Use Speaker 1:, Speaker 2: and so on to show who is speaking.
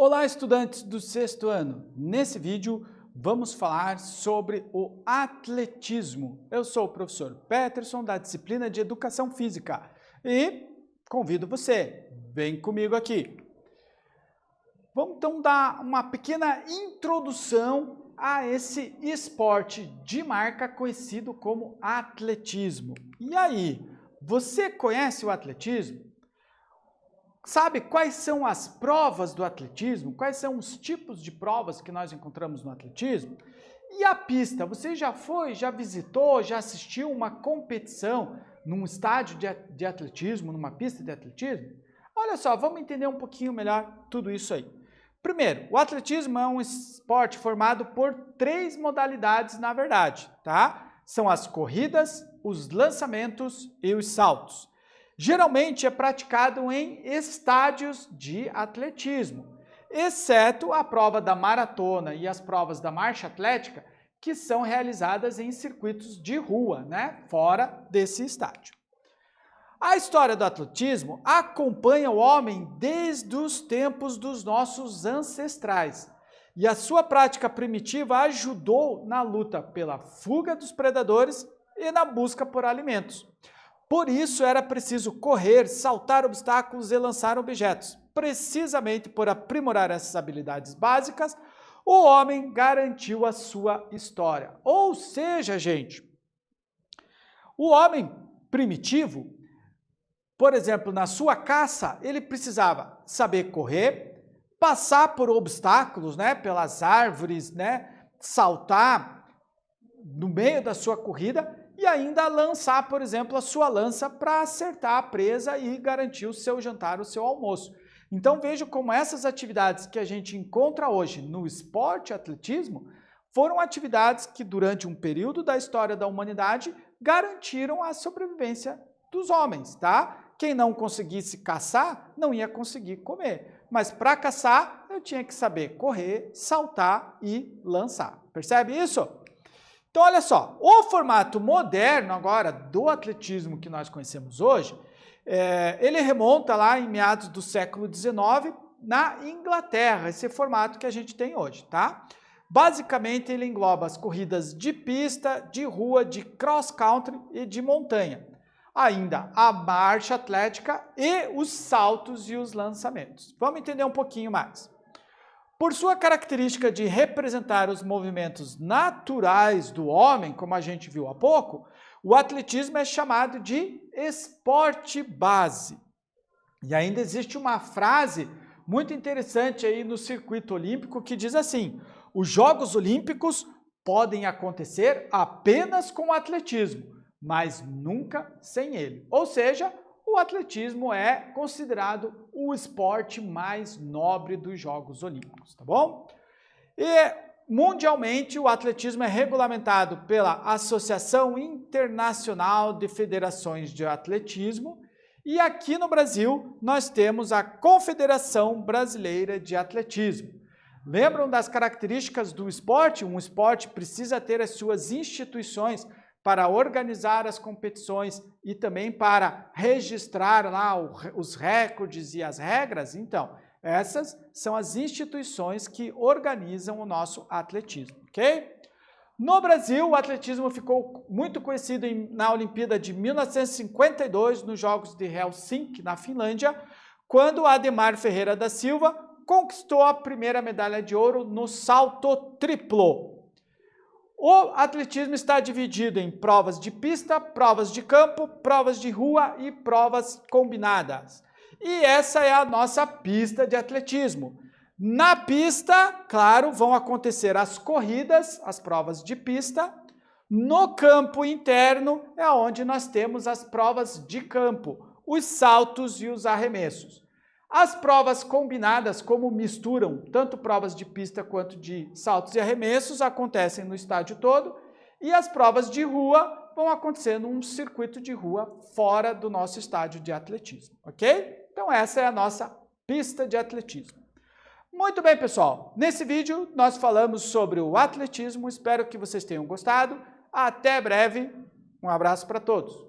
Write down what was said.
Speaker 1: Olá, estudantes do sexto ano! Nesse vídeo vamos falar sobre o atletismo. Eu sou o professor Peterson da disciplina de Educação Física e convido você, vem comigo aqui. Vamos então dar uma pequena introdução a esse esporte de marca conhecido como atletismo. E aí, você conhece o atletismo? Sabe quais são as provas do atletismo? Quais são os tipos de provas que nós encontramos no atletismo? E a pista? Você já foi, já visitou, já assistiu uma competição num estádio de atletismo, numa pista de atletismo? Olha só, vamos entender um pouquinho melhor tudo isso aí. Primeiro, o atletismo é um esporte formado por 3 modalidades, na verdade, tá? São as corridas, os lançamentos e os saltos. Geralmente é praticado em estádios de atletismo, exceto a prova da maratona e as provas da marcha atlética, que são realizadas em circuitos de rua, né, fora desse estádio. A história do atletismo acompanha o homem desde os tempos dos nossos ancestrais, e a sua prática primitiva ajudou na luta pela fuga dos predadores e na busca por alimentos. Por isso era preciso correr, saltar obstáculos e lançar objetos. Precisamente por aprimorar essas habilidades básicas, o homem garantiu a sua história. Ou seja, gente, o homem primitivo, por exemplo, na sua caça, ele precisava saber correr, passar por obstáculos, né, pelas árvores, né, saltar no meio da sua corrida, e ainda lançar, por exemplo, a sua lança para acertar a presa e garantir o seu jantar, o seu almoço. Então veja como essas atividades que a gente encontra hoje no esporte atletismo foram atividades que durante um período da história da humanidade garantiram a sobrevivência dos homens, tá? Quem não conseguisse caçar não ia conseguir comer, mas para caçar eu tinha que saber correr, saltar e lançar. Percebe isso? Então, olha só, o formato moderno agora do atletismo que nós conhecemos hoje, ele remonta lá em meados do século XIX na Inglaterra, esse formato que a gente tem hoje, tá? Basicamente, ele engloba as corridas de pista, de rua, de cross-country e de montanha. Ainda a marcha atlética e os saltos e os lançamentos. Vamos entender um pouquinho mais. Por sua característica de representar os movimentos naturais do homem, como a gente viu há pouco, o atletismo é chamado de esporte base. E ainda existe uma frase muito interessante aí no circuito olímpico que diz assim: os Jogos Olímpicos podem acontecer apenas com o atletismo, mas nunca sem ele. Ou seja, o atletismo é considerado o esporte mais nobre dos Jogos Olímpicos, tá bom? E mundialmente o atletismo é regulamentado pela Associação Internacional de Federações de Atletismo e aqui no Brasil nós temos a Confederação Brasileira de Atletismo. Lembram das características do esporte? Um esporte precisa ter as suas instituições para organizar as competições e também para registrar lá os recordes e as regras. Então, essas são as instituições que organizam o nosso atletismo, ok? No Brasil, o atletismo ficou muito conhecido na Olimpíada de 1952, nos Jogos de Helsinki, na Finlândia, quando Ademar Ferreira da Silva conquistou a primeira medalha de ouro no salto triplo. O atletismo está dividido em provas de pista, provas de campo, provas de rua e provas combinadas. E essa é a nossa pista de atletismo. Na pista, claro, vão acontecer as corridas, as provas de pista. No campo interno é onde nós temos as provas de campo, os saltos e os arremessos. As provas combinadas, como misturam tanto provas de pista quanto de saltos e arremessos, acontecem no estádio todo, e as provas de rua vão acontecer num circuito de rua fora do nosso estádio de atletismo, ok? Então essa é a nossa pista de atletismo. Muito bem, pessoal, nesse vídeo nós falamos sobre o atletismo, espero que vocês tenham gostado, até breve, um abraço para todos.